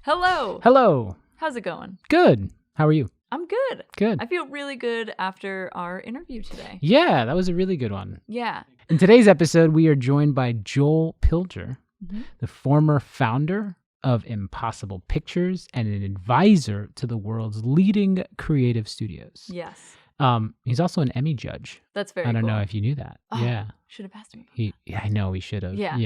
Hello. Hello. How's it going? Good. How are you? I'm good. Good. I feel really good after our interview today. Yeah, that was a really good one. Yeah. In today's episode, we are joined by Joel Pilger, the former founder of Impossible Pictures and an advisor to the world's leading creative studios. Yes. He's also an Emmy judge. That's very cool. I don't know if you knew that. Oh, yeah. Should have asked him. Yeah, I know we should have. Yeah.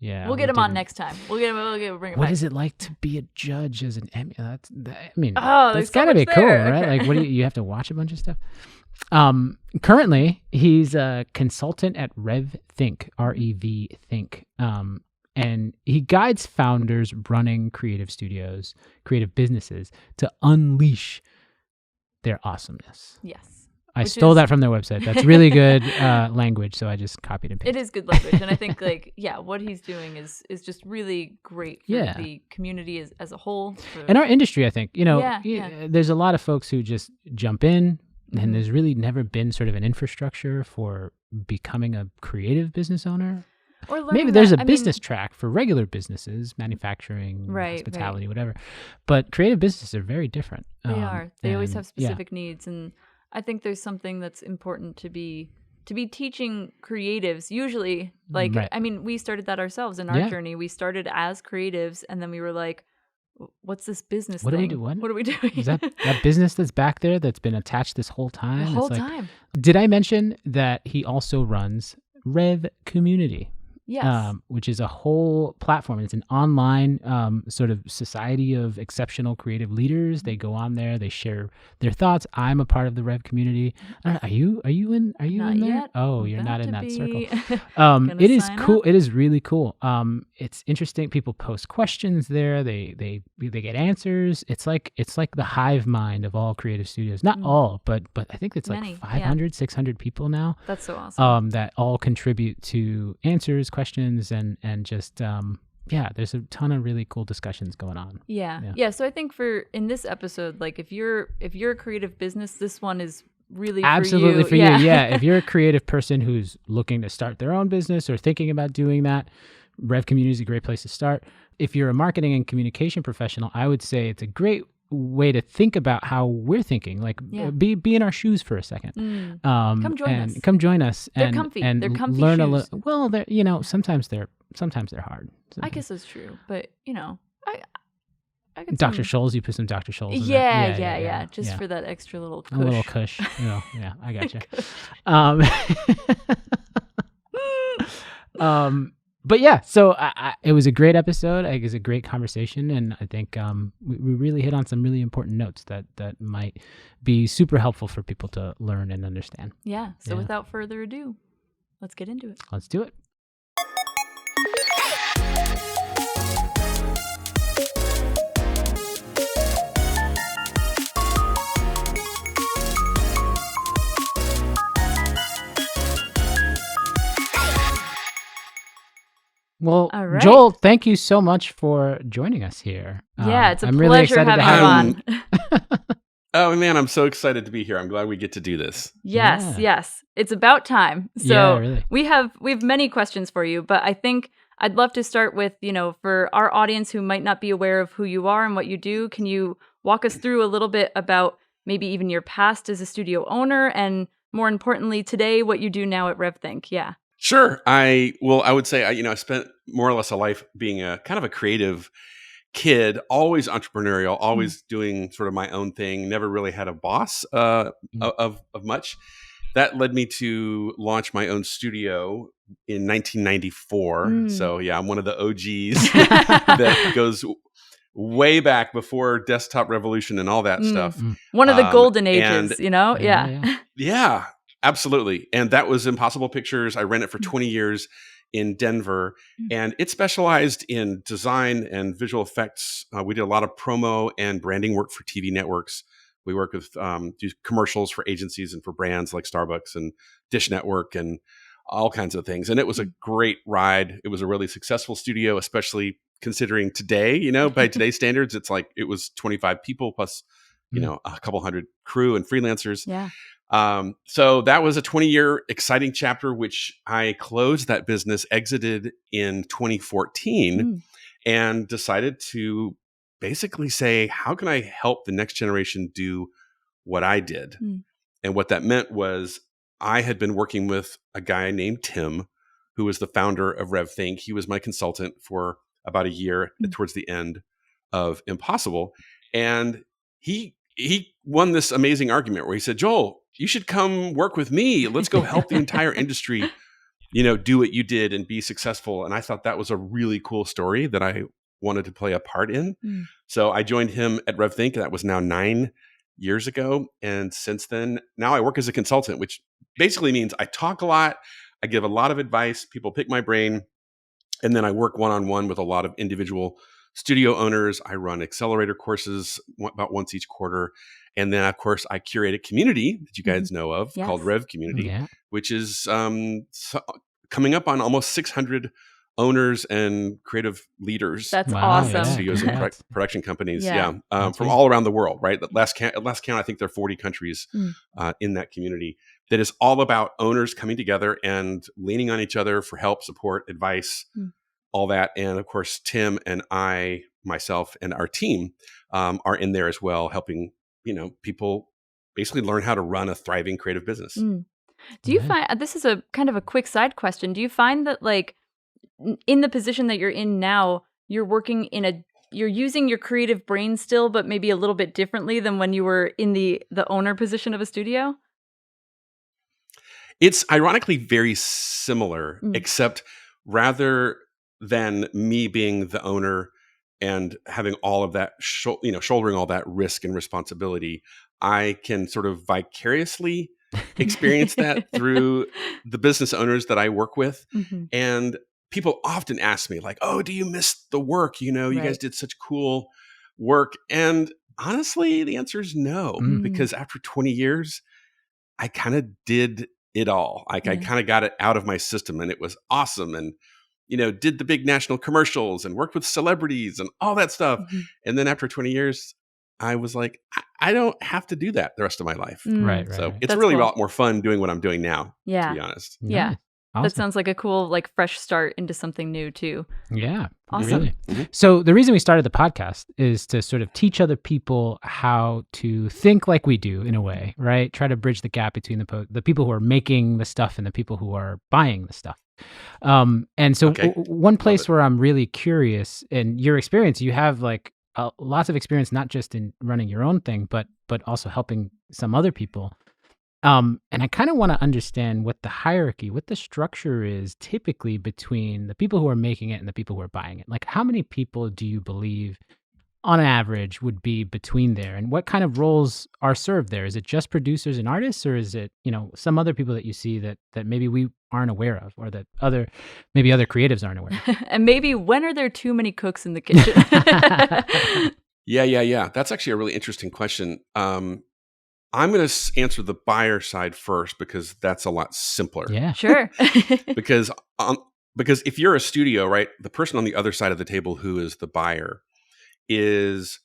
Yeah. We'll get him on next time. We'll bring him What back. is it like to be a judge as an Emmy? That's there's got to so be much cool, there. right? Okay. Like, what do you have to watch a bunch of stuff? Currently, he's a consultant at RevThink, RevThink. And he guides founders running creative studios, creative businesses to unleash their awesomeness. Yes. I stole that from their website. That's really good language, so I just copied and pasted. It is good language, and I think what he's doing is just really great for the community as a whole. And our industry, I think, there's a lot of folks who just jump in, and there's really never been sort of an infrastructure for becoming a creative business owner. Or maybe there's a business track for regular businesses, manufacturing, hospitality, whatever. But creative businesses are very different. They are. They always have specific needs, and I think there's something that's important to be teaching creatives. Usually, we started that ourselves in our journey. We started as creatives, and then we were like, "What's this business thing? What are we doing?" Is that business that's back there that's been attached this whole time? The whole time. Did I mention that he also runs RevCommunity? Yes. Which is a whole platform. It's an online sort of society of exceptional creative leaders. They go on there. They share their thoughts. I'm a part of the Rev community. Are you in there? Yet. Oh, you're not in that circle. It is cool. It is really cool. It's interesting. People post questions there. They get answers. It's like the hive mind of all creative studios. Not all, but I think it's many, like 500, 600 people now. That's so awesome. That all contribute to answers, questions, and just there's a ton of really cool discussions going on. Yeah. So I think in this episode, like if you're a creative business, this one is really absolutely for you. If you're a creative person who's looking to start their own business or thinking about doing that, RevCommunity is a great place to start. If you're a marketing and communication professional, I would say it's a great way to think about how we're thinking. Like be in our shoes for a second. Come join us. They're comfy. They're comfy learn shoes. A little. Well, they're sometimes they're hard. I guess that's true, but I could Dr. Scholl's, you put some Dr. Scholl's in Yeah. Just for that extra little cush. A little cush. I gotcha. But yeah, so it was a great episode. It was a great conversation, and I think we really hit on some really important notes that might be super helpful for people to learn and understand. Yeah. So without further ado, let's get into it. Let's do it. Well, right. Joel, thank you so much for joining us here. Yeah, it's a I'm pleasure really excited having to have you on. Oh man, I'm so excited to be here. I'm glad we get to do this. Yes. It's about time. So really. we have many questions for you, but I think I'd love to start with, for our audience who might not be aware of who you are and what you do, can you walk us through a little bit about maybe even your past as a studio owner, and more importantly today, what you do now at RevThink? Yeah. Sure. I would say I spent more or less a life being a kind of a creative kid, always entrepreneurial, always doing sort of my own thing. Never really had a boss of much. That led me to launch my own studio in 1994. So I'm one of the OGs that goes way back before desktop revolution and all that stuff. One of the golden ages, Yeah. Absolutely. And that was Impossible Pictures. I ran it for 20 years in Denver, and it specialized in design and visual effects. We did a lot of promo and branding work for TV networks. We worked with do commercials for agencies and for brands like Starbucks and Dish Network and all kinds of things. And it was a great ride. It was a really successful studio, especially considering today, by today's standards, it was 25 people plus, a couple hundred crew and freelancers. Yeah. So that was a 20-year exciting chapter, which I closed that business, exited in 2014, and decided to basically say, how can I help the next generation do what I did? And what that meant was I had been working with a guy named Tim, who was the founder of RevThink. He was my consultant for about a year towards the end of Impossible. And he won this amazing argument where he said, Joel, you should come work with me. Let's go help the entire industry, do what you did and be successful. And I thought that was a really cool story that I wanted to play a part in. So I joined him at RevThink. That was now 9 years ago. And since then, now I work as a consultant, which basically means I talk a lot. I give a lot of advice. People pick my brain. And then I work one-on-one with a lot of individual studio owners. I run accelerator courses about once each quarter. And then, of course, I curate a community that you guys know of called RevCommunity, which is coming up on almost 600 owners and creative leaders. That's awesome. Studios and production companies. From all around the world, right? At last count, I think there are 40 countries in that community that is all about owners coming together and leaning on each other for help, support, advice, all that. And of course, Tim and I, myself and our team are in there as well, helping, people basically learn how to run a thriving creative business. Do you find, this is a kind of a quick side question, do you find that like in the position that you're in now, you're working you're using your creative brain still, but maybe a little bit differently than when you were in the owner position of a studio? It's ironically very similar, except rather than me being the owner and having all of that, shouldering all that risk and responsibility, I can sort of vicariously experience that through the business owners that I work with. And people often ask me like, oh, do you miss the work? You guys did such cool work. And honestly, the answer is no, because after 20 years, I kind of did it all. Like I kind of got it out of my system and it was awesome. And, did the big national commercials and worked with celebrities and all that stuff. And then after 20 years, I was like, I don't have to do that the rest of my life. Right. So it's That's really cool. a lot more fun doing what I'm doing now, to be honest. Yeah. Awesome. That sounds like a cool, like fresh start into something new too. Yeah. Awesome. Really. So the reason we started the podcast is to sort of teach other people how to think like we do in a way, right? Try to bridge the gap between the people who are making the stuff and the people who are buying the stuff. And so one place where I'm really curious, in your experience, you have like lots of experience, not just in running your own thing, but also helping some other people. And I kind of want to understand what the structure is typically between the people who are making it and the people who are buying it. Like how many people do you believe on average would be between there? And what kind of roles are served there? Is it just producers and artists, or is it, some other people that you see that maybe we aren't aware of, or that maybe other creatives aren't aware of? And maybe when are there too many cooks in the kitchen? Yeah. That's actually a really interesting question. I'm going to answer the buyer side first because that's a lot simpler. Yeah, sure. because if you're a studio, right, the person on the other side of the table who is the buyer is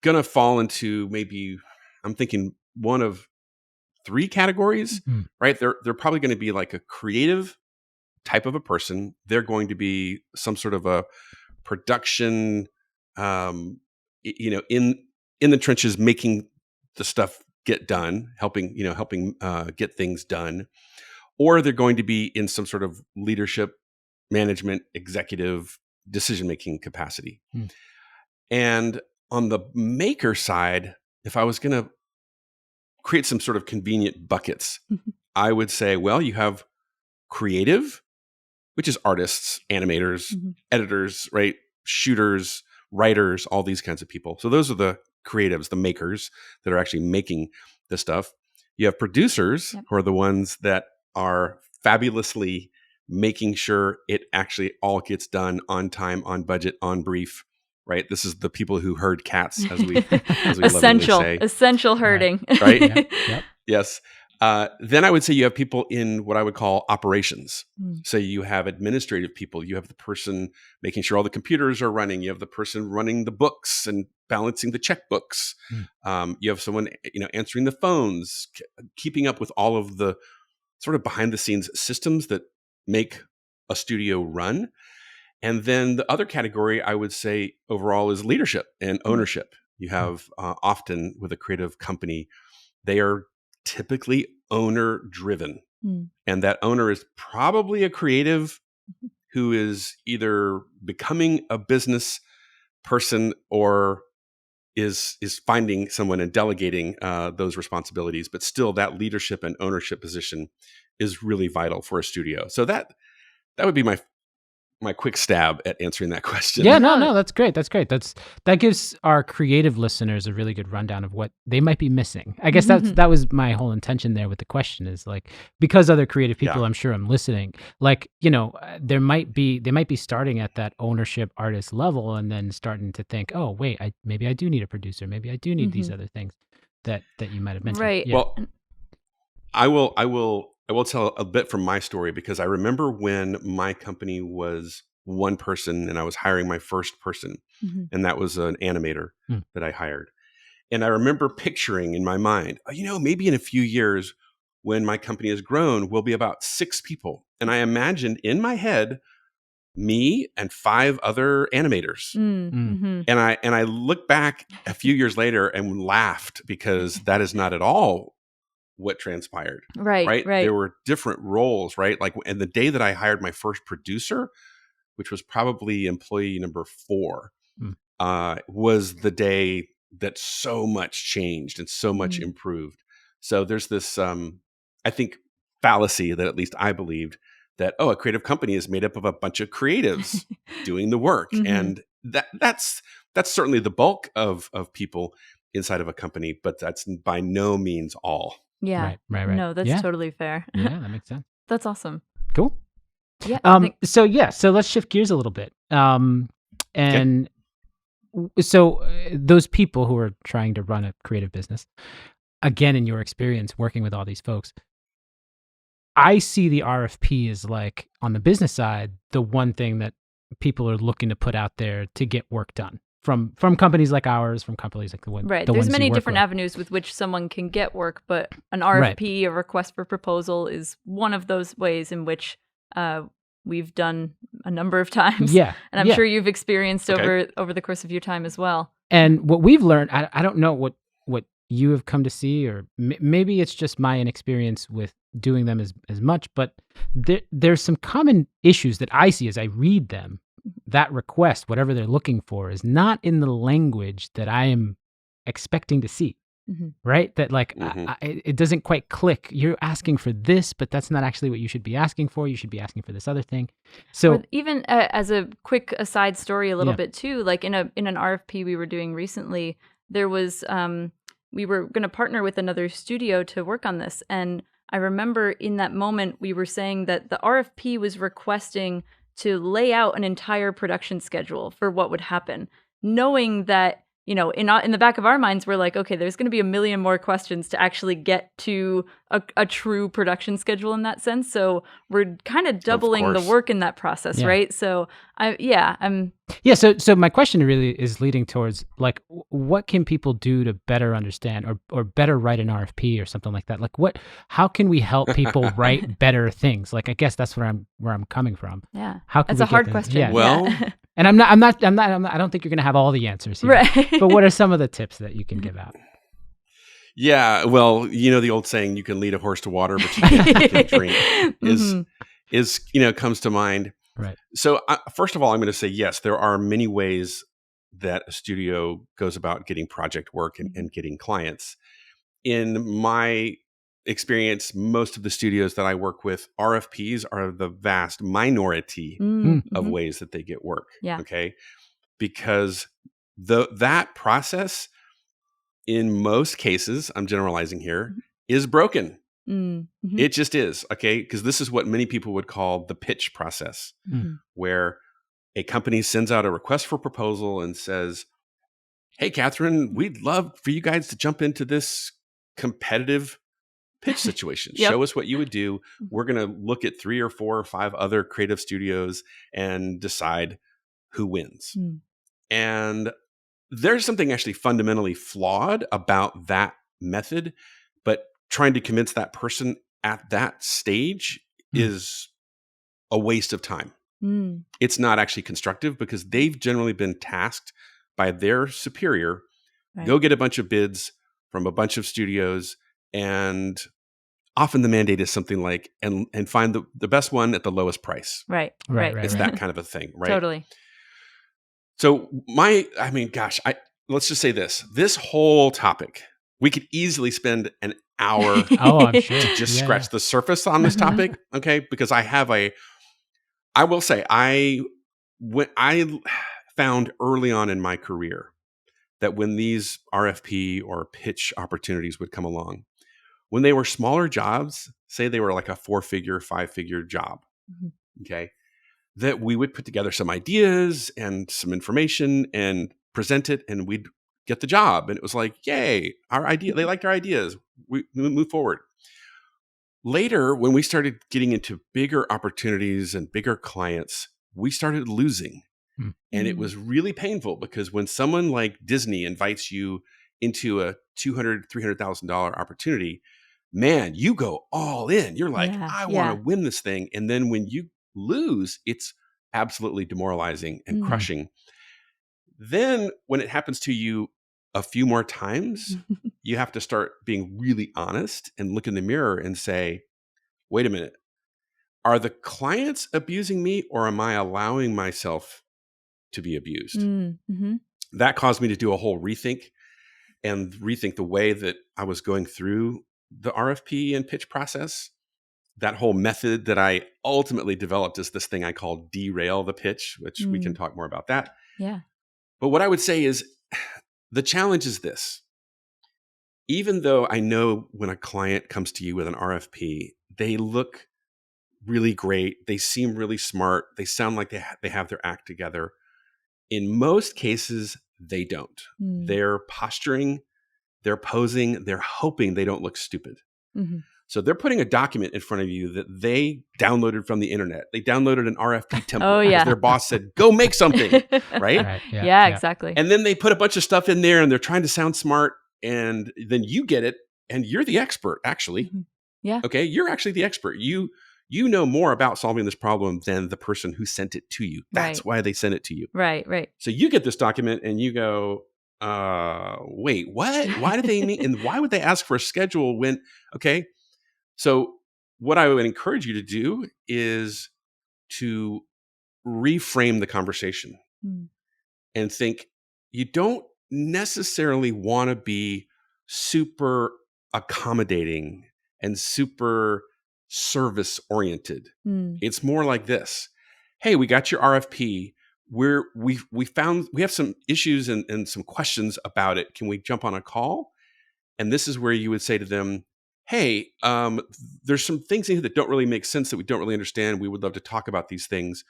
going to fall into maybe, I'm thinking, one of 3 categories, right? They're probably going to be like a creative type of a person. They're going to be some sort of a production, in the trenches, making the stuff get done, helping get things done, or they're going to be in some sort of leadership, management, executive, decision-making capacity. And on the maker side, if I was going to create some sort of convenient buckets, I would say, well, you have creative, which is artists, animators, editors, right? Shooters, writers, all these kinds of people. So those are the creatives, the makers that are actually making the stuff. You have producers who are the ones that are fabulously making sure it actually all gets done on time, on budget, on brief, right? This is the people who herd cats, as we essential herding. Right? Yep. Yes. Then I would say you have people in what I would call operations. So you have administrative people. You have the person making sure all the computers are running. You have the person running the books and balancing the checkbooks. You have someone, answering the phones, keeping up with all of the sort of behind the scenes systems that make a studio run. And then the other category I would say overall is leadership and ownership. You have often with a creative company, they are typically owner driven. And that owner is probably a creative who is either becoming a business person or is finding someone and delegating those responsibilities. But still, that leadership and ownership position is really vital for a studio. So that would be my quick stab at answering that question. Yeah, no, that's great. That gives our creative listeners a really good rundown of what they might be missing. I guess that was my whole intention there with the question is like, because other creative people, I'm sure I'm listening, like, they might be starting at that ownership artist level and then starting to think, oh, wait, maybe I do need a producer. Maybe I do need these other things that you might have mentioned. Right. Yeah. Well, I will tell a bit from my story because I remember when my company was one person and I was hiring my first person, and that was an animator that I hired. And I remember picturing in my mind, maybe in a few years when my company has grown, we'll be about 6 people. And I imagined in my head me and 5 other animators. And I look back a few years later and laughed because that is not at all what transpired. Right. There were different roles, right? Like, and the day that I hired my first producer, which was probably employee number 4, was the day that so much changed and so much improved. So there's this, I think, fallacy that at least I believed that, a creative company is made up of a bunch of creatives doing the work. And that's certainly the bulk of people inside of a company, but that's by no means all. Yeah. Right. No, that's totally fair. Yeah, that makes sense. That's awesome. Cool. Yeah. So let's shift gears a little bit. So those people who are trying to run a creative business, again, in your experience working with all these folks, I see the RFP as like on the business side, the one thing that people are looking to put out there to get work done from companies like ours, from companies like the one. Right. The There's ones many you work different with. avenues with which someone can get work, but an RFP, a request for proposal, is one of those ways in which we've done a number of times. Yeah. And I'm sure you've experienced over the course of your time as well. And what we've learned, I don't know what you have come to see, or maybe it's just my inexperience with doing them as much, but there's some common issues that I see as I read them. That request, whatever they're looking for, is not in the language that I am expecting to see. Right? That like, it doesn't quite click. You're asking for this, but that's not actually what you should be asking for. You should be asking for this other thing. So or even as a quick aside story a little bit too, like in an RFP we were doing recently, there was, we were going to partner with another studio to work on this. And I remember in that moment, we were saying that the RFP was requesting to lay out an entire production schedule for what would happen, knowing that, in the back of our minds, we're like, okay, there's going to be a million more questions to actually get to a true production schedule in that sense. So we're kind of doubling the work in that process, right? So So my question really is leading towards like, what can people do to better understand or better write an RFP or something like that? Like how can we help people write better things? Like, I guess that's where I'm coming from. Yeah. How can that's a hard question. Yeah. Well, and I don't think you're going to have all the answers here. Right. But what are some of the tips that you can give out? Yeah, well, the old saying, you can lead a horse to water, but you can't drink is comes to mind. Right. So first of all, I'm going to say, yes, there are many ways that a studio goes about getting project work and getting clients. In my experience, most of the studios that I work with, RFPs are the vast minority of ways that they get work. Yeah. Okay. Because that process, in most cases, I'm generalizing here, is broken. It just is. Okay. Because this is what many people would call the pitch process, where a company sends out a request for proposal and says, hey, Catherine, we'd love for you guys to jump into this competitive pitch situation. Show us what you would do. We're going to look at 3 or 4 or 5 other creative studios and decide who wins. And there's something actually fundamentally flawed about that method, but trying to convince that person at that stage is a waste of time. It's not actually constructive because they've generally been tasked by their superior, go get a bunch of bids from a bunch of studios, and often the mandate is something like, and find the best one at the lowest price. Right. It's that kind of a thing, right? Totally. So let's just say this whole topic, we could easily spend an hour I'm sure. to just scratch the surface on this topic. Okay. Because I will say, I found early on in my career that when these RFP or pitch opportunities would come along, when they were smaller jobs, say they were like a 4-figure, 5-figure job, okay, that we would put together some ideas and some information and present it, and we'd get the job. And it was like, yay, our idea, they liked our ideas. We move forward. Later, when we started getting into bigger opportunities and bigger clients, we started losing. And it was really painful because when someone like Disney invites you into a $200,000, $300,000 opportunity, man, you go all in. You're like, I want to win this thing. And then when you lose, it's absolutely demoralizing and crushing. Then when it happens to you a few more times, you have to start being really honest and look in the mirror and say, wait a minute, are the clients abusing me or am I allowing myself to be abused? That caused me to do a whole rethink the way that I was going through the RFP and pitch process. That whole method that I ultimately developed is this thing I call derail the pitch, which we can talk more about that. Yeah. But what I would say is the challenge is this. Even though I know when a client comes to you with an RFP, they look really great. They seem really smart. They sound like they have their act together. In most cases, they don't. They're posturing, they're posing, they're hoping they don't look stupid. So they're putting a document in front of you that they downloaded from the internet. They downloaded an RFP template because their boss said, go make something, right? Yeah, exactly. And then they put a bunch of stuff in there and they're trying to sound smart. And then you get it and you're the expert, actually. Yeah. Okay, you're actually the expert. You know more about solving this problem than the person who sent it to you. That's why they sent it to you. Right. So you get this document and you go, wait, what? Why did they mean? And why would they ask for a schedule when, okay. So what I would encourage you to do is to reframe the conversation and think you don't necessarily want to be super accommodating and super service oriented. It's more like this. Hey, we got your RFP. We have some issues and some questions about it. Can we jump on a call? And this is where you would say to them, hey, there's some things in here that don't really make sense that we don't really understand. We would love to talk about these things.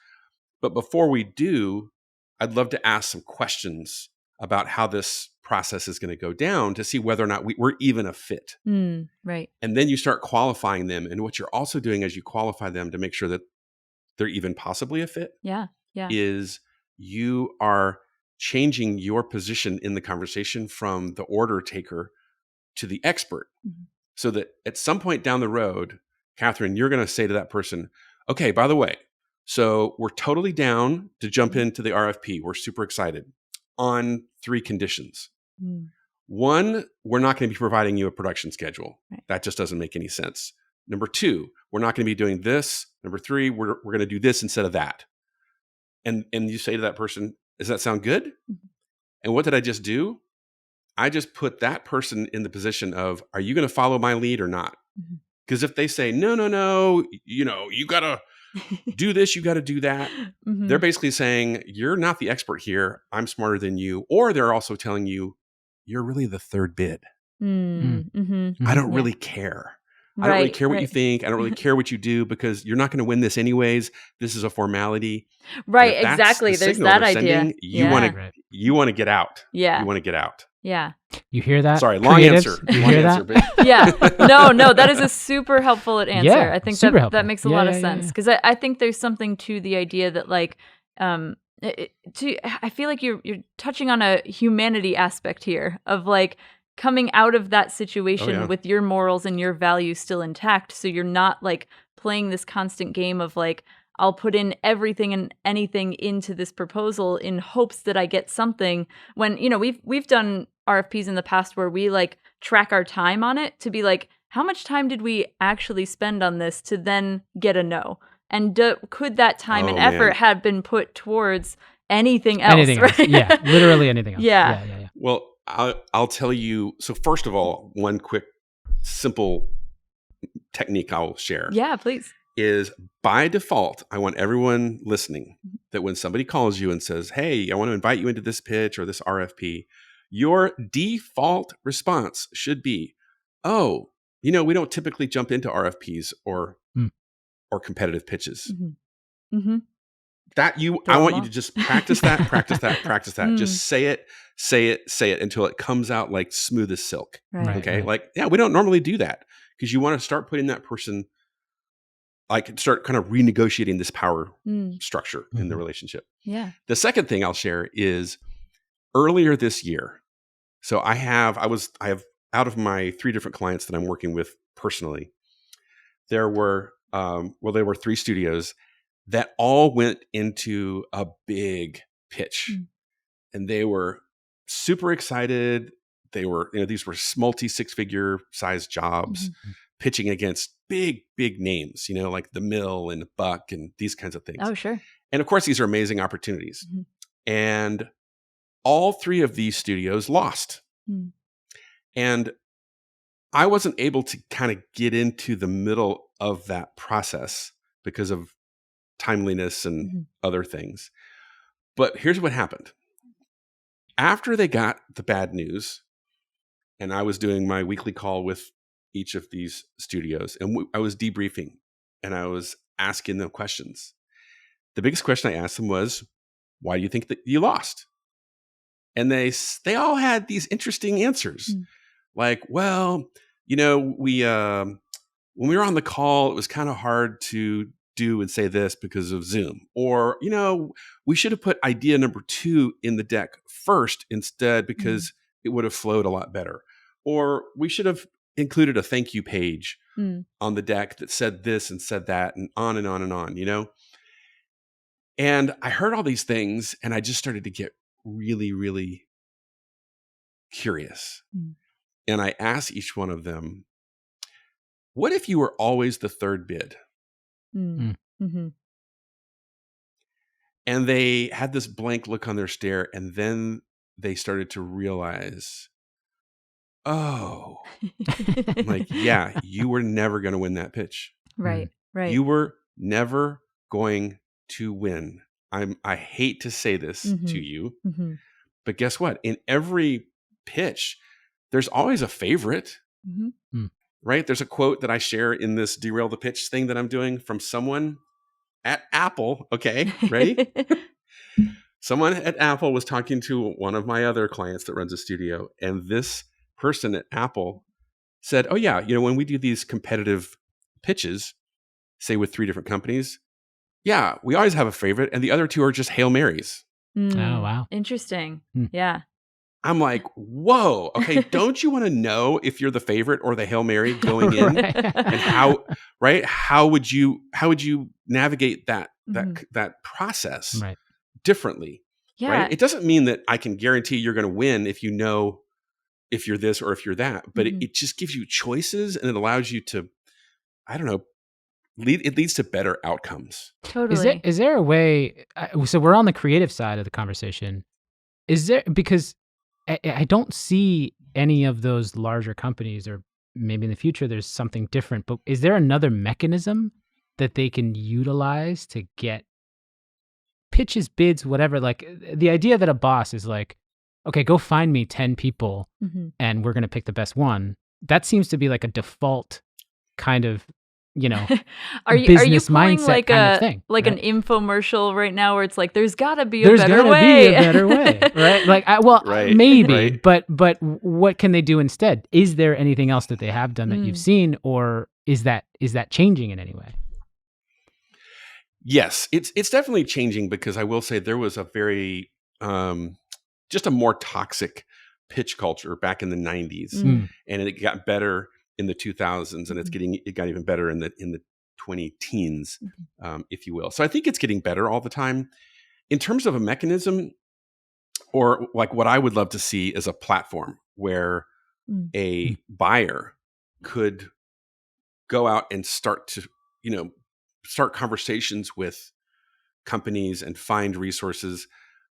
But before we do, I'd love to ask some questions about how this process is going to go down to see whether or not we're even a fit. Right. And then you start qualifying them. And what you're also doing as you qualify them to make sure that they're even possibly a fit is you are changing your position in the conversation from the order taker to the expert. So that at some point down the road, Catherine, you're going to say to that person, okay, by the way, so we're totally down to jump into the RFP. We're super excited on 3 conditions. 1, we're not going to be providing you a production schedule. That just doesn't make any sense. Number 2, we're not going to be doing this. Number 3, we're going to do this instead of that. And you say to that person, does that sound good? And what did I just do? I just put that person in the position of, are you going to follow my lead or not? Because if they say, no, you got to do this, you got to do that. They're basically saying, you're not the expert here. I'm smarter than you. Or they're also telling you, you're really the third bid. I don't really care. I don't really care what you think. I don't really care what you do because you're not going to win this anyways. This is a formality. Right, exactly. There's that idea. You want to get out. Yeah. You want to get out. Yeah. You hear that? Sorry, long answer. You hear that? Yeah. No, that is a super helpful answer. Yeah, I think that makes a lot of sense because I think there's something to the idea that like, I feel like you're touching on a humanity aspect here of like coming out of that situation with your morals and your values still intact. So you're not like playing this constant game of like, I'll put in everything and anything into this proposal in hopes that I get something. When, we've done RFPs in the past where we like track our time on it to be like, how much time did we actually spend on this to then get a no? And could that time and effort have been put towards anything else? Anything else. Yeah, literally anything else. Yeah. Well, I'll tell you. So first of all, one quick, simple technique I'll share. Yeah, please. Is by default, I want everyone listening that when somebody calls you and says, hey, I want to invite you into this pitch or this RFP, your default response should be, oh, we don't typically jump into RFPs or competitive pitches. Mm-hmm. Mm-hmm. I want you to just practice that, practice that. Just say it until it comes out like smooth as silk. Right. Okay. Right. Like, yeah, we don't normally do that because you want to start putting that person, like start kind of renegotiating this power structure in the relationship. Yeah. The second thing I'll share is earlier this year. So I have out of my 3 different clients that I'm working with personally, there were 3 studios that all went into a big pitch and they were super excited. They were, these were multi 6-figure size jobs pitching against big names, like the Mill and Buck and these kinds of things. Oh, sure. And of course, these are amazing opportunities. And all 3 of these studios lost. And I wasn't able to kind of get into the middle of that process because of timeliness and other things. But here's what happened. After they got the bad news, and I was doing my weekly call with each of these studios, and I was debriefing, and I was asking them questions. The biggest question I asked them was, why do you think that you lost? And they all had these interesting answers. Like, well, we when we were on the call, it was kind of hard to do and say this because of Zoom. Or, we should have put idea number 2 in the deck first instead because it would have flowed a lot better. Or we should have included a thank you page on the deck that said this and said that and on and on and on, And I heard all these things and I just started to get really, really curious. And I asked each one of them, what if you were always the 3rd bid? Mm-hmm. And they had this blank look on their stare, and then they started to realize, oh, I'm like, yeah, you were never going to win that pitch. Right. You were never going to win. I hate to say this to you, but guess what? In every pitch, there's always a favorite. Right? There's a quote that I share in this Derail the Pitch thing that I'm doing from someone at Apple. Okay, ready? Someone at Apple was talking to one of my other clients that runs a studio, and this person at Apple said, oh yeah, when we do these competitive pitches, say with 3 different companies, yeah, we always have a favorite, and the other 2 are just Hail Marys. Oh, wow. Interesting. Yeah. I'm like, whoa, okay, don't you want to know if you're the favorite or the Hail Mary going in? And how would you navigate that process differently? Yeah. Right? It doesn't mean that I can guarantee you're going to win if if you're this or if you're that, but it just gives you choices and it allows you to, I don't know, it leads to better outcomes. Totally. Is there a way, so we're on the creative side of the conversation. Because I don't see any of those larger companies, or maybe in the future there's something different, but is there another mechanism that they can utilize to get pitches, bids, whatever? Like the idea that a boss is like, okay, go find me 10 people and we're going to pick the best one. That seems to be like a default kind of, are you pulling like kind of thing, like right? an infomercial right now where it's like there's gotta be a better way, right? Like, maybe, but what can they do instead? Is there anything else that they have done that you've seen, or is that changing in any way? Yes, it's definitely changing, because I will say there was a very just a more toxic pitch culture back in the 90s, and it got better in the 2000s, and it got even better in the 2010s, if you will. So I think it's getting better all the time. In terms of a mechanism, or like what I would love to see is a platform where a buyer could go out and start to, start conversations with companies and find resources.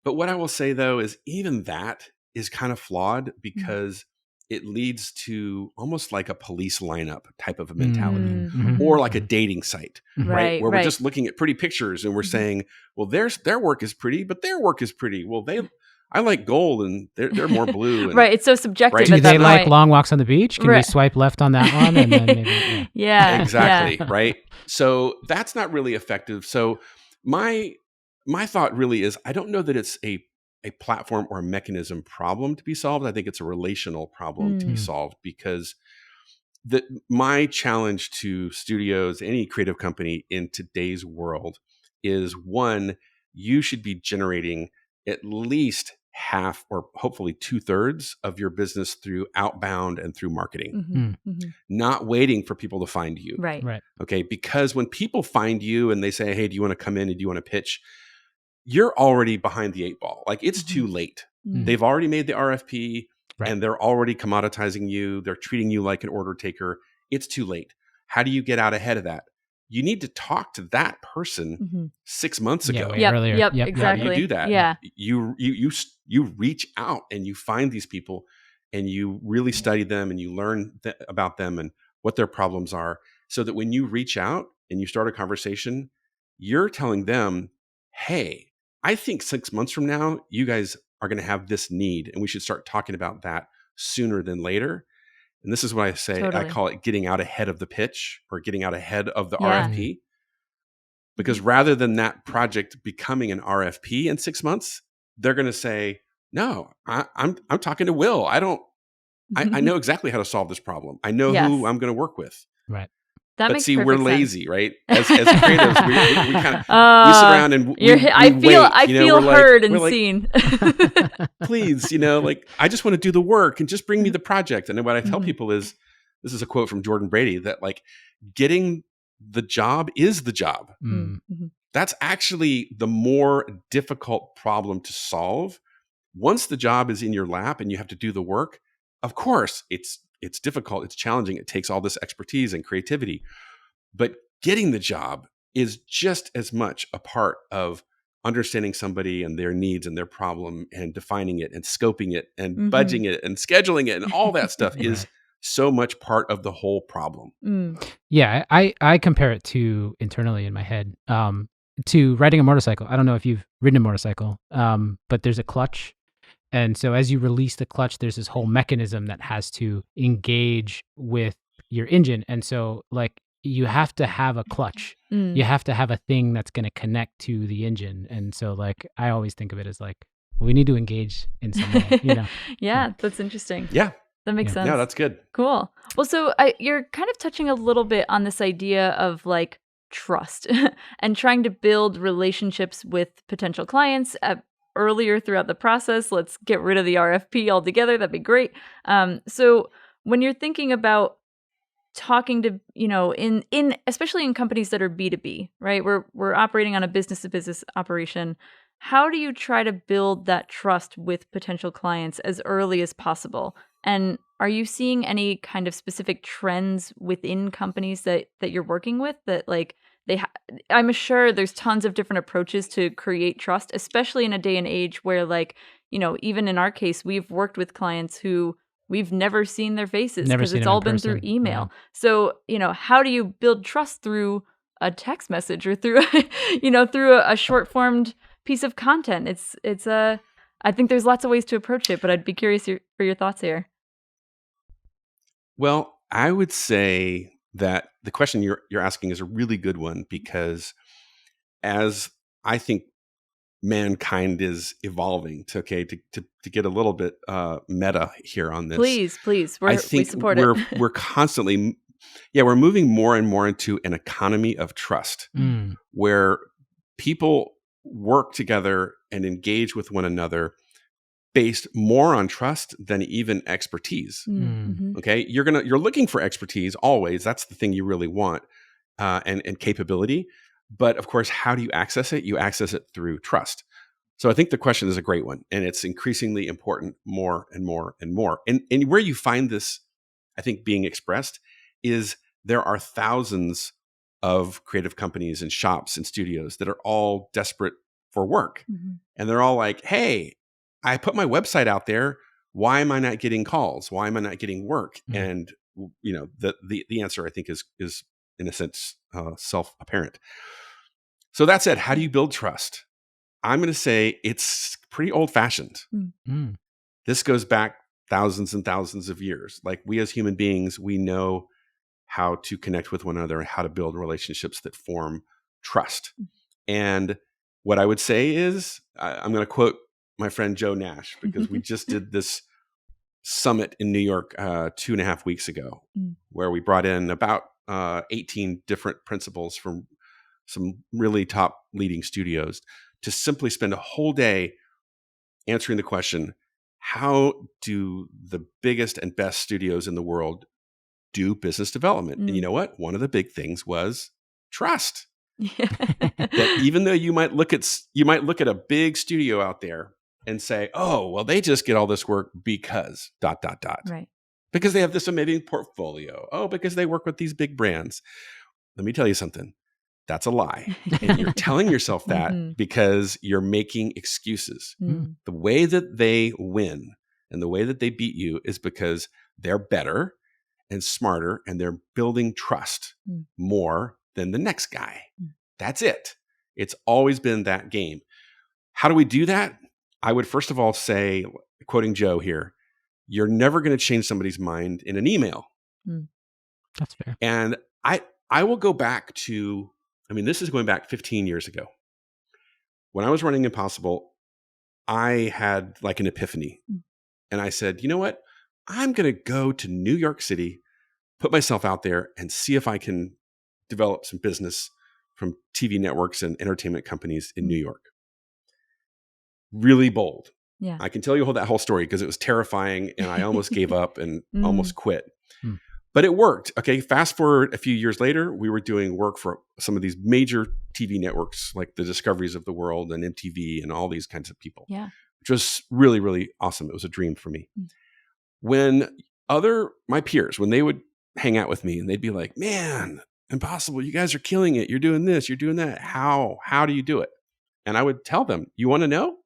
But what I will say though is even that is kind of flawed because it leads to almost like a police lineup type of a mentality or like a dating site, right? Where we're just looking at pretty pictures and we're saying, well, their work is pretty, but their work is pretty. Well, I like gold and they're more blue. And, right. It's so subjective. Do they like long walks on the beach? Can we swipe left on that one? And then maybe, exactly. Right. So that's not really effective. So my thought really is, I don't know that it's a platform or a mechanism problem to be solved. I think it's a relational problem to be solved, because my challenge to studios, any creative company in today's world is, one, you should be generating at least half or hopefully 2/3 of your business through outbound and through marketing, not waiting for people to find you. Right. Okay. Because when people find you and they say, hey, do you want to come in and do you want to pitch? You're already behind the 8 ball. Like it's too late. They've already made the RFP and they're already commoditizing you. They're treating you like an order taker. It's too late. How do you get out ahead of that? You need to talk to that person 6 months ago. Earlier. Yep, exactly. You do that. Yeah. You reach out and you find these people and you really study them and you learn about them and what their problems are, so that when you reach out and you start a conversation, you're telling them, hey, I think 6 months from now, you guys are going to have this need and we should start talking about that sooner than later. And this is what I say, I call it getting out ahead of the pitch or getting out ahead of the RFP. Because rather than that project becoming an RFP in 6 months, they're going to say, no, I'm talking to Will. I know exactly how to solve this problem. I know who I'm going to work with. Right. That but makes see, we're perfect lazy, sense. right? As creatives, we kind of we sit around and I feel heard and seen. Please, like I just want to do the work and just bring me the project. And what I tell people is, this is a quote from Jordan Brady, that like getting the job is the job. That's actually the more difficult problem to solve. Once the job is in your lap and you have to do the work, of course, it's difficult, it's challenging, it takes all this expertise and creativity. But getting the job is just as much a part of understanding somebody and their needs and their problem and defining it and scoping it and budging it and scheduling it and all that stuff is so much part of the whole problem. Yeah, I compare it to, internally in my head, to riding a motorcycle. I don't know if you've ridden a motorcycle, but there's a clutch. And so as you release the clutch, there's this whole mechanism that has to engage with your engine. And so like you have to have a clutch. You have to have a thing that's going to connect to the engine. And so like I always think of it as like, well, we need to engage in some way, Yeah, that's interesting. Yeah. That makes sense. Yeah, that's good. Cool. Well, so you're kind of touching a little bit on this idea of like trust and trying to build relationships with potential clients earlier throughout the process. Let's get rid of the RFP altogether. That'd be great. So when you're thinking about talking to, in especially in companies that are B2B, right? We're operating on a business to business operation. How do you try to build that trust with potential clients as early as possible? And are you seeing any kind of specific trends within companies that you're working with that like I'm sure there's tons of different approaches to create trust, especially in a day and age where like, even in our case, we've worked with clients who we've never seen their faces because it's all been through email. So, how do you build trust through a text message or through, through a short formed piece of content? I think there's lots of ways to approach it, but I'd be curious for your thoughts here. Well, I would say that the question you're asking is a really good one, because as I think mankind is evolving to get a little bit meta here on this. Please, we support it. We're constantly, we're moving more and more into an economy of trust, where people work together and engage with one another based more on trust than even expertise. Okay, you're looking for expertise always. That's the thing you really want. and capability. But of course, how do you access it? You access it through trust. So I think the question is a great one, and it's increasingly important more and more and more. And where you find this, I think, being expressed is there are thousands of creative companies and shops and studios that are all desperate for work. Mm-hmm. And they're all like, hey, I put my website out there. Why am I not getting calls? Why am I not getting work? Mm-hmm. And the answer, I think, is in a sense self-apparent. So that said, how do you build trust? I'm going to say it's pretty old-fashioned. Mm-hmm. This goes back thousands and thousands of years. Like, we as human beings, we know how to connect with one another and how to build relationships that form trust. And what I would say is, I'm going to quote my friend Joe Nash, because we just did this summit in New York 2.5 weeks ago, where we brought in about 18 different principals from some really top leading studios to simply spend a whole day answering the question, how do the biggest and best studios in the world do business development? And you know what? One of the big things was trust. That even though you might look at a big studio out there and say, oh, well, they just get all this work because ... Right. Because they have this amazing portfolio. Oh, because they work with these big brands. Let me tell you something. That's a lie. And you're telling yourself that because you're making excuses. The way that they win and the way that they beat you is because they're better and smarter, and they're building trust more than the next guy. That's it. It's always been that game. How do we do that? I would first of all say, quoting Joe here, you're never going to change somebody's mind in an email. That's fair. And I will go back to, this is going back 15 years ago. When I was running Impossible, I had like an epiphany. And I said, you know what? I'm going to go to New York City, put myself out there, and see if I can develop some business from TV networks and entertainment companies in New York. Really bold. Yeah. I can tell you that whole story because it was terrifying, and I almost gave up and almost quit. But it worked. Okay, fast forward a few years later, we were doing work for some of these major TV networks like the Discoveries of the world and MTV and all these kinds of people. Yeah. Which was really, really awesome. It was a dream for me. When my peers, when they would hang out with me and they'd be like, man, Impossible, you guys are killing it. You're doing this, you're doing that. How do you do it? And I would tell them, you want to know?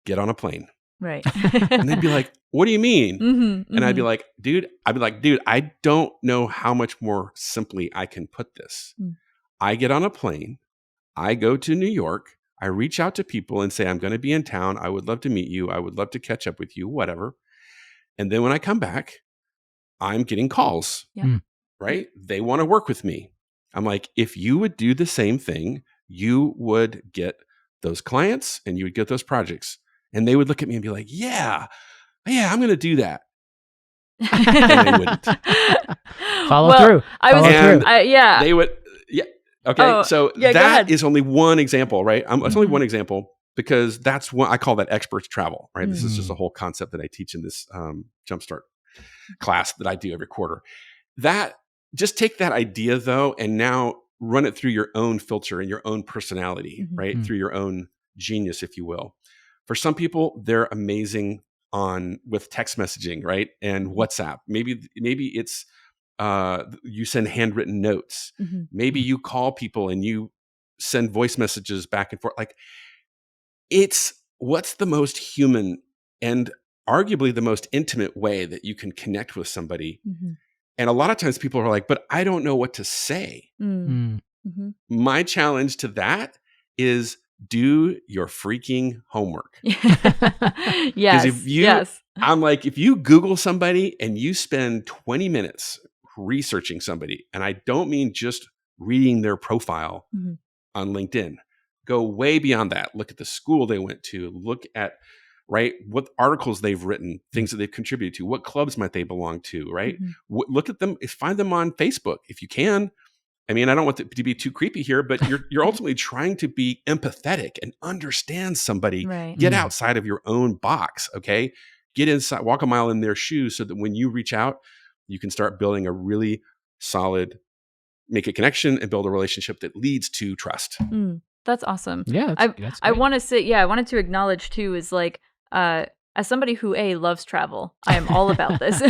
Get on a plane. Right. And they'd be like, what do you mean? And I'd be like, dude, I don't know how much more simply I can put this. I get on a plane. I go to New York. I reach out to people and say, I'm going to be in town. I would love to meet you. I would love to catch up with you, whatever. And then when I come back, I'm getting calls, right? They want to work with me. I'm like, if you would do the same thing, you would get those clients and you would get those projects. And they would look at me and be like, yeah, I'm going to do that. And they wouldn't. Follow through. They would, okay. That is only one example, right? It's only one example because that's what I call that experts travel, right? This is just a whole concept that I teach in this Jumpstart class that I do every quarter. Just take that idea though, and now run it through your own filter and your own personality, right? Through your own genius, if you will. For some people, they're amazing with text messaging, right? And WhatsApp. Maybe it's you send handwritten notes. Maybe you call people and you send voice messages back and forth. Like, it's what's the most human and arguably the most intimate way that you can connect with somebody. And a lot of times people are like, but I don't know what to say. My challenge to that is do your freaking homework. Yes. I'm like, if you Google somebody and you spend 20 minutes researching somebody, and I don't mean just reading their profile on LinkedIn, go way beyond that. Look at the school they went to, look at, right, what articles they've written, things that they've contributed to, what clubs might they belong to, right? Look at them, find them on Facebook if you can. I mean, I don't want it to be too creepy here, but you're ultimately trying to be empathetic and understand somebody. Right. Get outside of your own box, okay? Get inside, walk a mile in their shoes so that when you reach out, you can start building a really solid make a connection and build a relationship that leads to trust. That's awesome. Yeah, that's I great. want to say, I wanted to acknowledge too, is like, as somebody who loves travel, I am all about this,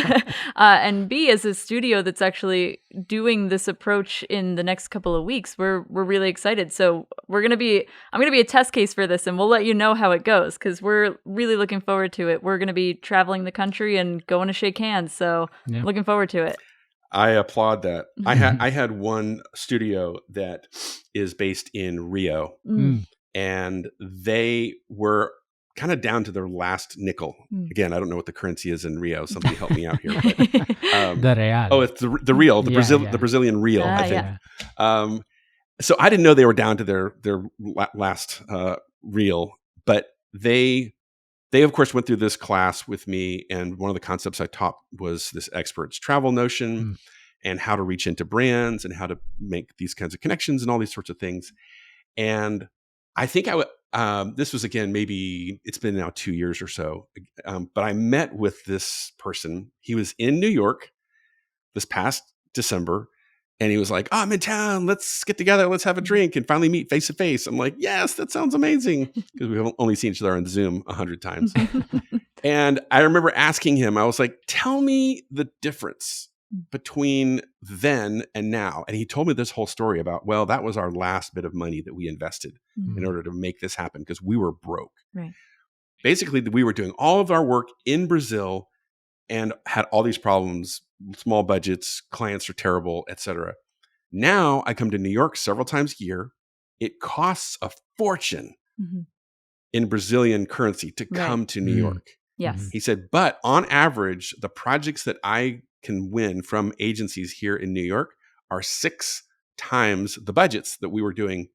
and B, as a studio that's actually doing this approach in the next couple of weeks, we're really excited. So I'm gonna be a test case for this, and we'll let you know how it goes because we're really looking forward to it. We're gonna be traveling the country and going to shake hands, so looking forward to it. I applaud that. I had one studio that is based in Rio, and they were kind of down to their last nickel. Again, I don't know what the currency is in Rio. Somebody help me out here. But, the real. Oh, it's the real, the Brazilian real, I think. Yeah. So I didn't know they were down to their last real, but they of course went through this class with me, and one of the concepts I taught was this experts travel notion and how to reach into brands and how to make these kinds of connections and all these sorts of things. And I think this was, again, maybe it's been now 2 years or so, but I met with this person. He was in New York this past December, and he was like, "Oh, I'm in town. Let's get together. Let's have a drink and finally meet face to face." I'm like, "Yes, that sounds amazing," because we've only seen each other on Zoom 100 times. And I remember asking him, I was like, "Tell me the difference between then and now." And he told me this whole story about, well, that was our last bit of money that we invested in order to make this happen because we were broke. Right. Basically, we were doing all of our work in Brazil and had all these problems, small budgets, clients are terrible, etc. Now I come to New York several times a year. It costs a fortune in Brazilian currency to come to New York. Yes. He said, but on average, the projects that I can win from agencies here in New York are 6 times the budgets that we were doing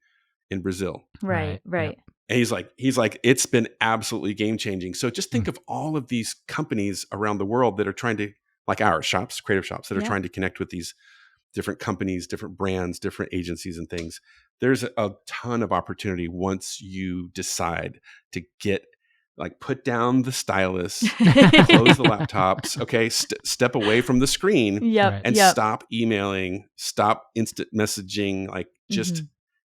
in Brazil. Right. Yep. And he's like, it's been absolutely game changing. So just think of all of these companies around the world that are trying to, like our shops, creative shops, that are trying to connect with these different companies, different brands, different agencies and things. There's a ton of opportunity once you decide to put down the stylus, close the laptops, okay, step away from the screen and stop emailing, stop instant messaging, just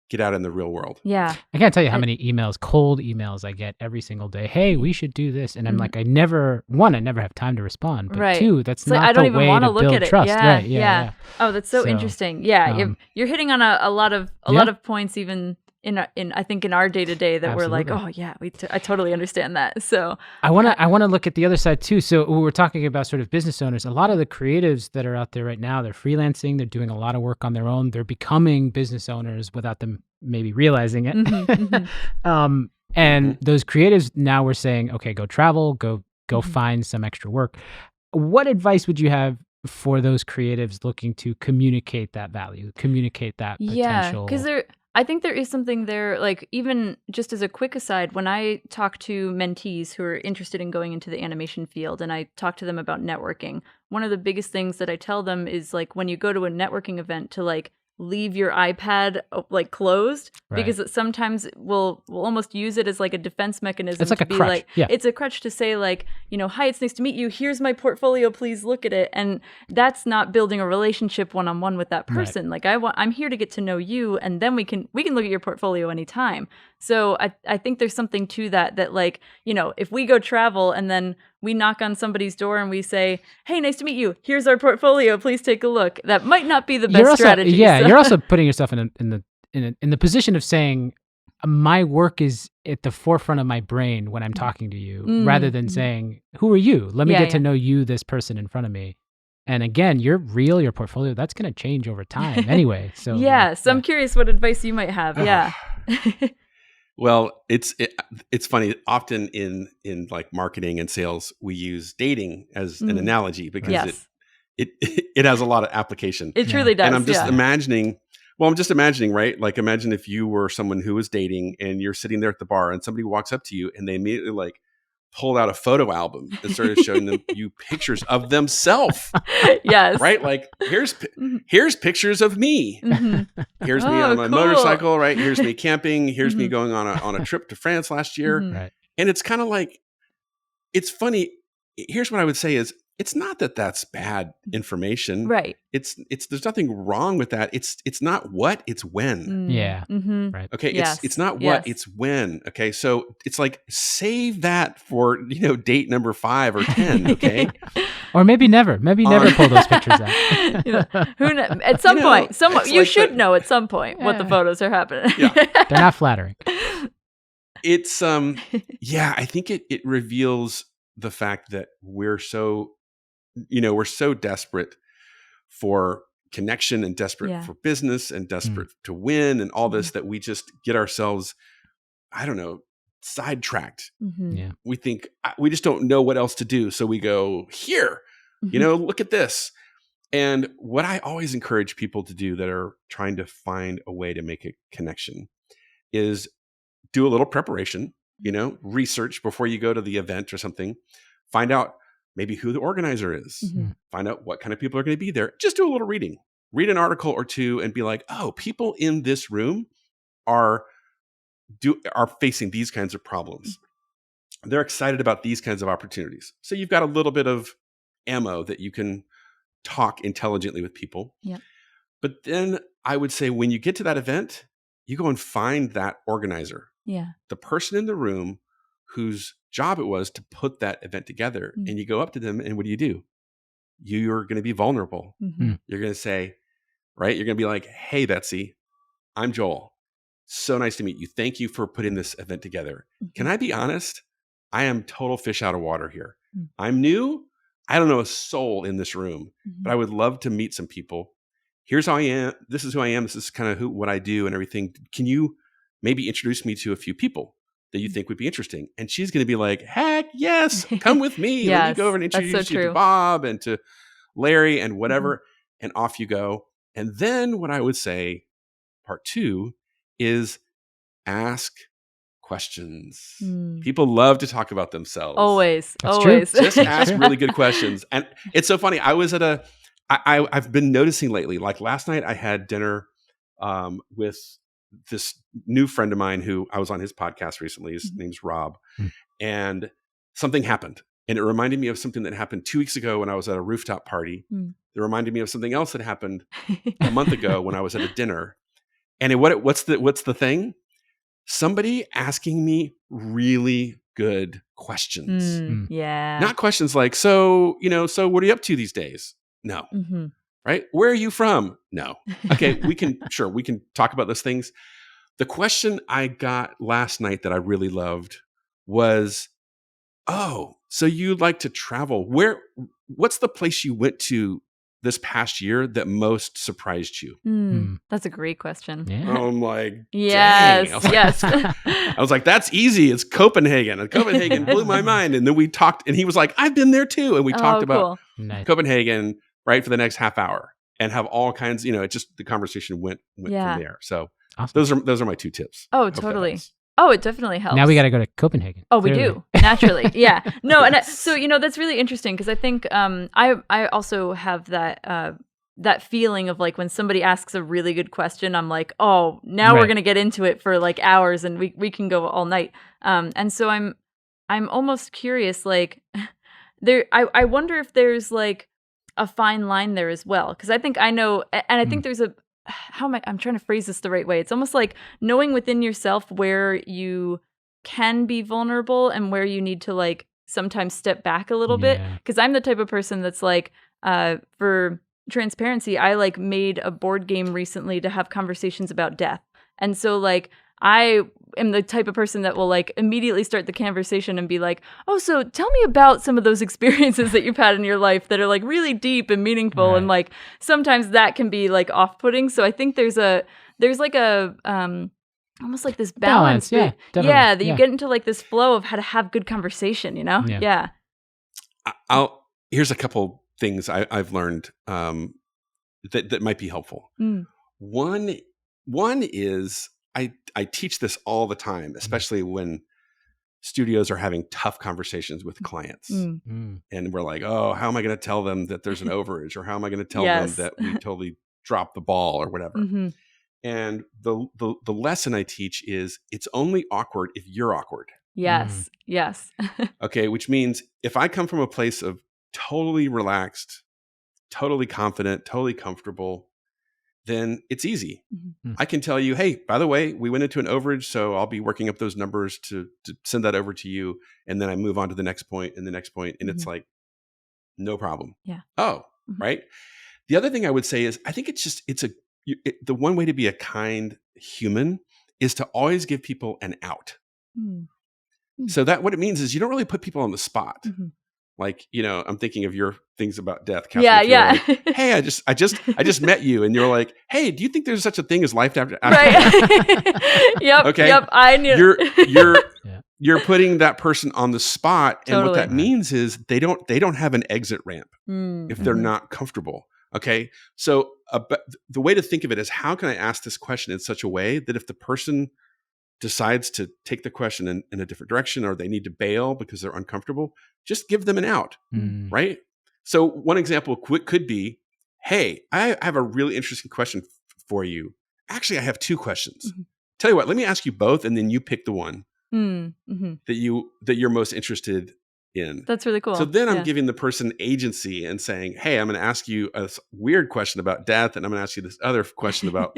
get out in the real world. Yeah. I can't tell you how many cold emails I get every single day. Hey, we should do this. And I'm like, I never have time to respond. But 2, that's not I don't the even way want to look build at it. trust. Yeah, right. Yeah. Oh, that's so interesting. Yeah. You're hitting on a lot of points, even in I think in our day to day, that Absolutely. we're like, oh yeah, I totally understand that. So I want to look at the other side too. So we're talking about sort of business owners. A lot of the creatives that are out there right now, they're freelancing. They're doing a lot of work on their own. They're becoming business owners without them maybe realizing it. And those creatives now we're saying, okay, go travel, go find some extra work. What advice would you have for those creatives looking to communicate that value, communicate that potential? Yeah, because I think there is something there, like even just as a quick aside, when I talk to mentees who are interested in going into the animation field and I talk to them about networking, one of the biggest things that I tell them is like when you go to a networking event to leave your iPad closed, because sometimes we'll almost use it as like a defense mechanism. It's like to a be crutch. It's a crutch to say hi, it's nice to meet you. Here's my portfolio. Please look at it. And that's not building a relationship one-on-one with that person. Right. I'm here to get to know you, and then we can look at your portfolio anytime. So I think there's something to that if we go travel and then we knock on somebody's door and we say, hey, nice to meet you. Here's our portfolio. Please take a look. That might not be the best strategy. Yeah, you're also putting yourself in the position of saying, my work is at the forefront of my brain when I'm talking to you, rather than saying, who are you? Let me get to know you, this person in front of me. And again, your portfolio, that's going to change over time anyway. So I'm curious what advice you might have. Yeah. Well, it's funny. Often in like marketing and sales, we use dating as an analogy because it has a lot of application. It truly does. And I'm just imagining, right? Like imagine if you were someone who was dating and you're sitting there at the bar and somebody walks up to you and they immediately pulled out a photo album and started showing you pictures of themselves. Yes. Right? Like here's pictures of me. Here's me on my motorcycle, right? Here's me camping. Here's me going on a trip to France last year. Right. And it's kind of like, it's funny. Here's what I would say is, it's not that that's bad information. Right. It's there's nothing wrong with that. It's not what, it's when. Yeah. Mm-hmm. Right. Okay. Yes. It's not what, Yes. it's when. Okay. So it's like, save that for, date number 5 or 10. Okay. Or maybe never pull those pictures out. At some point, it's you like should know at some point what the photos are happening. Yeah. They're not flattering. It's I think it reveals the fact that we're so desperate for connection and desperate for business and desperate to win and all this, that we just get ourselves, I don't know, sidetracked. Mm-hmm. Yeah. We think we just don't know what else to do, so we go here, look at this. And what I always encourage people to do that are trying to find a way to make a connection is do a little preparation, research before you go to the event or something. Find out maybe who the organizer is. Mm-hmm. Find out what kind of people are going to be there. Just do a little reading. Read an article or two and be like, oh, people in this room are facing these kinds of problems. They're excited about these kinds of opportunities. So you've got a little bit of ammo that you can talk intelligently with people. Yep. But then I would say when you get to that event, you go and find that organizer. Yeah. The person in the room whose job it was to put that event together. And you go up to them and what do? You're going to be vulnerable. Mm-hmm. You're going to say, right? You're going to be like, hey, Betsy, I'm Joel. So nice to meet you. Thank you for putting this event together. Mm-hmm. Can I be honest? I am total fish out of water here. I'm new. I don't know a soul in this room, but I would love to meet some people. Here's how I am. This is who I am. This is kind of what I do and everything. Can you maybe introduce me to a few people that you think would be interesting? And she's going to be like, heck yes, come with me. Yes, Let me go over and introduce you to Bob and to Larry and whatever. And off you go. And then what I would say, part 2, is ask questions. People love to talk about themselves. Always. That's Always. true. Just ask really good questions. And it's so funny. I was at I've been noticing lately, like last night I had dinner with this new friend of mine who I was on his podcast recently. His name's Rob. And something happened. And it reminded me of something that happened 2 weeks ago when I was at a rooftop party. It reminded me of something else that happened a month ago when I was at a dinner. And what's the thing? Somebody asking me really good questions. Yeah. Not questions like, so what are you up to these days? No. Right? Where are you from? No. Okay, we can talk about those things. The question I got last night that I really loved was, oh, so you like to travel. What's the place you went to this past year that most surprised you? That's a great question. Yeah. I'm like, yes, dang. yes. I was like, that's easy. It's Copenhagen. And Copenhagen blew my mind. And then we talked, and he was like, I've been there too. And we talked about Copenhagen, right, for the next half hour, and have all kinds, it just, the conversation went from there. So awesome. Those are my 2 tips. Oh, totally. Oh, it definitely helps. Now we got to go to Copenhagen. Oh, we do. Naturally. Yeah. No, and so, that's really interesting because I think I also have that feeling of like when somebody asks a really good question, I'm like, oh, now we're going to get into it for like hours and we can go all night. And so I'm almost curious, like I wonder if there's like a fine line there as well. Cause I think I know, and I think there's I'm trying to phrase this the right way. It's almost like knowing within yourself where you can be vulnerable and where you need to like sometimes step back a little bit. Cause I'm the type of person that's like, for transparency, I like made a board game recently to have conversations about death. And so like, I am the type of person that will like immediately start the conversation and be like, oh, so tell me about some of those experiences that you've had in your life that are like really deep and meaningful. Right. And like, sometimes that can be like off-putting. So I think there's like a, almost like this balance. Yeah, that you get into like this flow of how to have good conversation, Yeah. Here's a couple things I've learned, that might be helpful. One is, I teach this all the time, especially when studios are having tough conversations with clients. And we're like, oh, how am I going to tell them that there's an overage? Or how am I going to tell them that we totally dropped the ball or whatever? And the lesson I teach is it's only awkward if you're awkward. Yes. Okay, which means if I come from a place of totally relaxed, totally confident, totally comfortable, then it's easy. Mm-hmm. I can tell you, hey, by the way, we went into an overage, so I'll be working up those numbers to send that over to you. And then I move on to the next point and the next point. And it's like, no problem. Yeah. Oh, right. The other thing I would say is I think the one way to be a kind human is to always give people an out. So that what it means is you don't really put people on the spot. Like, I'm thinking of your things about death. Catherine, yeah. Like, hey, I just met you, and you're like, hey, do you think there's such a thing as life after? Right. Yep. Okay. Yep. I knew. You're putting that person on the spot, and Totally. what that means is they don't have an exit ramp if they're not comfortable. Okay, so the way to think of it is, how can I ask this question in such a way that if the person decides to take the question in a different direction, or they need to bail because they're uncomfortable, just give them an out, right? So one example could be, hey, I have a really interesting question for you. Actually, I have two questions. Tell you what, let me ask you both, and then you pick the one that you're most interested in. That's really cool. So then I'm giving the person agency and saying, hey, I'm going to ask you a weird question about death, and I'm going to ask you this other question about,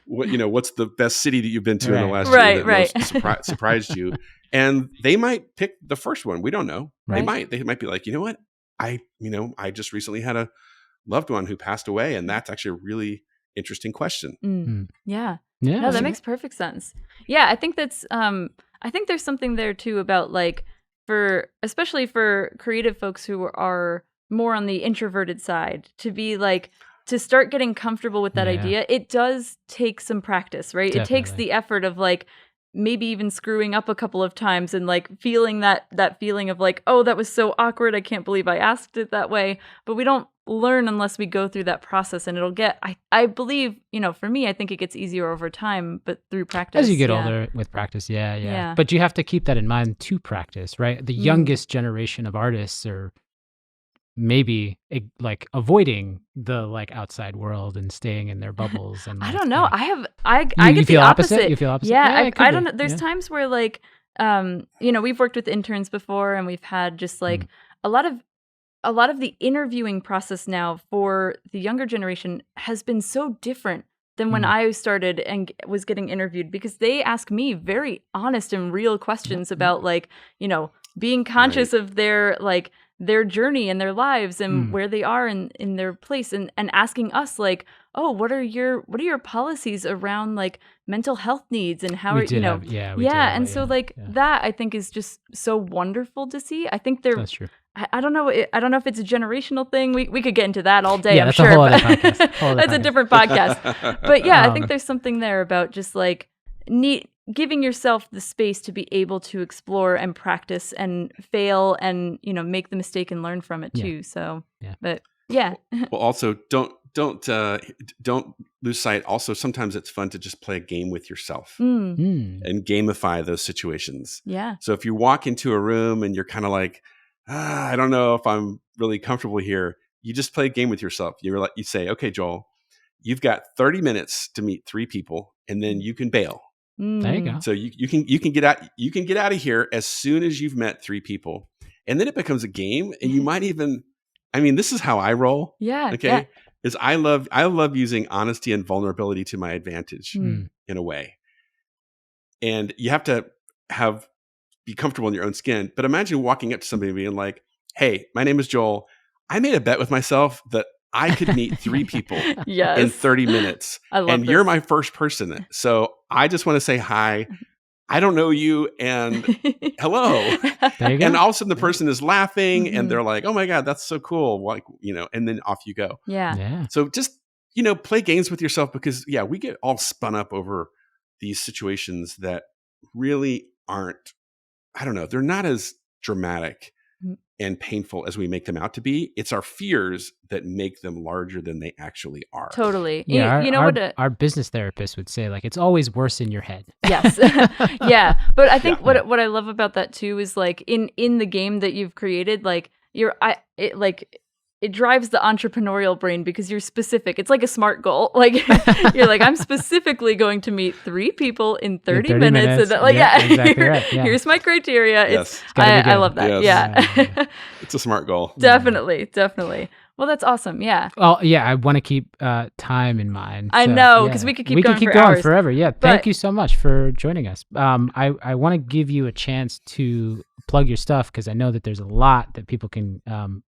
what's the best city that you've been to in the last year that most surprised you? And they might pick the first one. We don't know. Right. They might be like, you know what? I just recently had a loved one who passed away, and that's actually a really interesting question. Yeah. No, that makes perfect sense. Yeah, I think that's I think there's something there too about like, especially for creative folks who are more on the introverted side, to be like, to start getting comfortable with that idea, it does take some practice, right? Definitely. It takes the effort of like maybe even screwing up a couple of times and like feeling that feeling of like, oh, that was so awkward, I can't believe I asked it that way. But we don't learn unless we go through that process, and it'll get, I believe, for me, I think it gets easier over time, but through practice. As you get older with practice, yeah. But you have to keep that in mind to practice, right? The youngest generation of artists are maybe like avoiding the like outside world and staying in their bubbles. And I don't know. I get the opposite. You feel opposite? Yeah, I don't know. There's times where like, we've worked with interns before, and we've had just like a lot of the interviewing process now for the younger generation has been so different than when I started and was getting interviewed, because they ask me very honest and real questions about like, being conscious of their like their journey and their lives and where they are in their place, and asking us like, oh, what are your policies around like mental health needs, and how so that I think is just so wonderful to see. I think that's true. I don't know. I don't know if it's a generational thing. We could get into that all day. Yeah, I'm that's sure. A whole other podcast. That's a different podcast. But yeah, I think there's something there about just like giving yourself the space to be able to explore and practice and fail and make the mistake and learn from it too. So, but yeah. Well, also don't lose sight. Also, sometimes it's fun to just play a game with yourself and gamify those situations. Yeah. So if you walk into a room and you're kind of like, I don't know if I'm really comfortable here, you just play a game with yourself. You say, okay, Joel, you've got 30 minutes to meet 3 people, and then you can bail. There you go. So you can get out. You can get out of here as soon as you've met 3 people, and then it becomes a game. And you might even, this is how I roll. Yeah. Okay. Yeah. Is I love using honesty and vulnerability to my advantage in a way. And you have to be comfortable in your own skin. But imagine walking up to somebody and being like, "Hey, my name is Joel. I made a bet with myself that I could meet 3 people in 30 minutes. And you're my first person. So I just want to say hi. I don't know you, and hello." There you go. And all of a sudden the person is laughing and they're like, "Oh my God, that's so cool." Like, and then off you go. Yeah. So just, play games with yourself, because we get all spun up over these situations that really aren't, I don't know, they're not as dramatic and painful as we make them out to be. It's our fears that make them larger than they actually are. Totally. Yeah, our business therapist would say, like, it's always worse in your head. Yes. Yeah. But I think what I love about that too is like in the game that you've created, like it drives the entrepreneurial brain because you're specific. It's like a SMART goal. Like you're like, I'm specifically going to meet 3 people in 30 minutes. And that, exactly right. Yeah. Here's my criteria. Yes. I love that. Yes. Yeah. It's a SMART goal. Definitely. Well, that's awesome. Yeah. Well, yeah, I want to keep time in mind. I know, because we could keep going for hours. Forever. Yeah. Thank you so much for joining us. I want to give you a chance to plug your stuff because I know that there's a lot that people can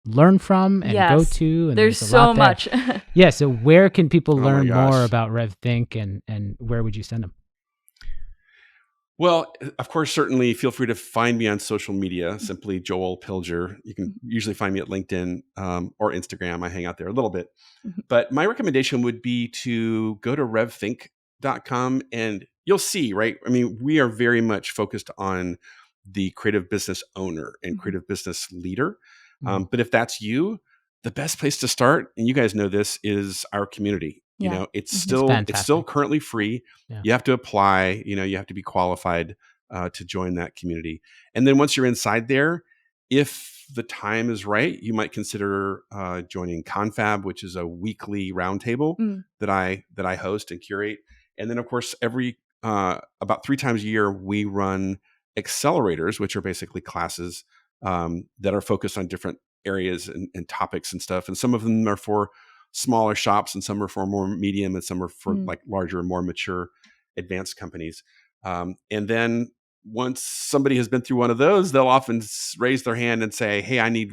learn from and go to. And there's so much. Yeah. So where can people learn more about RevThink and where would you send them? Well, of course, certainly feel free to find me on social media, simply Joel Pilger. You can usually find me at LinkedIn or Instagram. I hang out there a little bit. But my recommendation would be to go to RevThink.com and you'll see, right? I mean, we are very much focused on the creative business owner and creative business leader. But if that's you, the best place to start, and you guys know this, is our community. You know, it's still currently free. Yeah. You have to apply, you have to be qualified to join that community. And then once you're inside there, if the time is right, you might consider joining Confab, which is a weekly roundtable that I host and curate. And then of course, every about 3 times a year, we run accelerators, which are basically classes that are focused on different areas and topics and stuff. And some of them are for smaller shops, and some are for more medium, and some are for like larger and more mature advanced companies. And then once somebody has been through one of those, they'll often raise their hand and say, hey, I need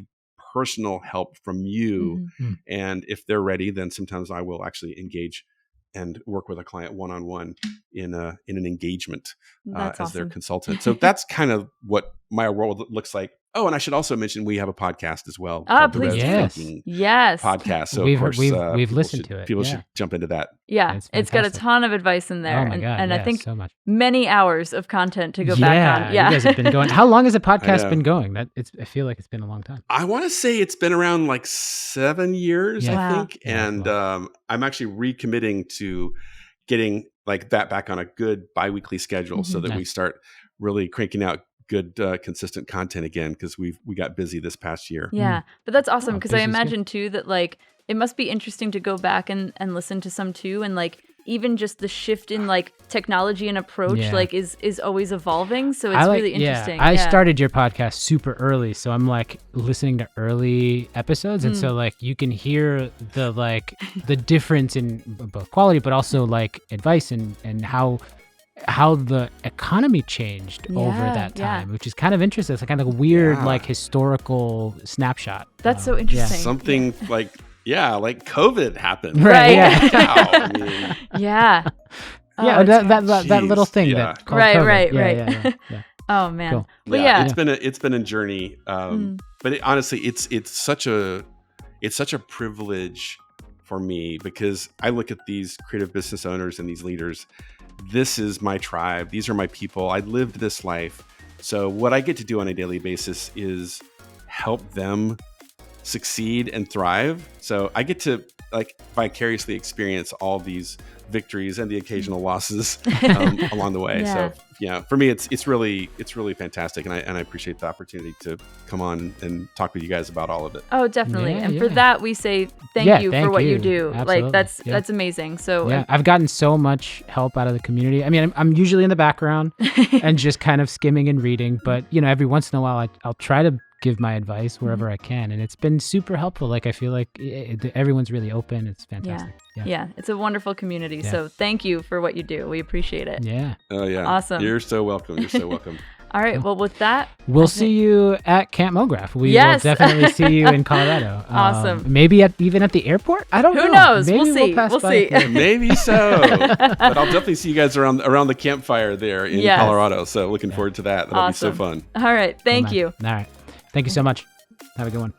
personal help from you. And if they're ready, then sometimes I will actually engage and work with a client one-on-one in an engagement as their consultant. So that's kind of what my world looks like. Oh, and I should also mention we have a podcast as well. Please. Yes. Podcast. So we've listened to it. People should jump into that. Yeah, it's got a ton of advice in there. Oh my God, and I think so much. Many hours of content to go back on. Yeah, you guys have been going. How long has the podcast been going? I feel like it's been a long time. I want to say it's been around like 7 years, I think. And I'm actually recommitting to getting like that back on a good biweekly schedule so that we start really cranking out good consistent content again, because we got busy this past year. But that's awesome, because I imagine too that like it must be interesting to go back and listen to some too, and like even just the shift in like technology and approach like is always evolving, so it's really interesting. I started your podcast super early, so I'm like listening to early episodes, and so like you can hear the like the difference in both quality but also like advice and how the economy changed over that time, which is kind of interesting. It's kind of a weird like historical snapshot. That's so interesting. Something like COVID happened. Right. That little thing that called COVID. Right. Oh man. Cool. Well, it's been a journey. But honestly, it's such a privilege for me, because I look at these creative business owners and these leaders. This is my tribe. These are my people. I lived this life. So what I get to do on a daily basis is help them succeed and thrive. So I get to like vicariously experience all these victories and the occasional losses along the way. So for me, it's really fantastic, and I appreciate the opportunity to come on and talk with you guys about all of it. Oh, definitely. And for that, we say thank you for what you do. Absolutely. Like that's amazing. So I've gotten so much help out of the community. I mean, I'm usually in the background and just kind of skimming and reading, but every once in a while I'll try to give my advice wherever I can, and it's been super helpful. Like I feel like everyone's really open. It's fantastic. Yeah, it's a wonderful community. So thank you for what you do. We appreciate it. Oh yeah, awesome. You're so welcome. All right, well with that, we'll see you at Camp MoGraph. We will definitely see you in Colorado. Awesome. Maybe even at the airport. I don't know. Who knows? Maybe We'll see. Maybe so. But I'll definitely see you guys around the campfire there in Colorado. So looking forward to that. That'll be so fun. All right, thank you. All right. Thank you so much. Have a good one.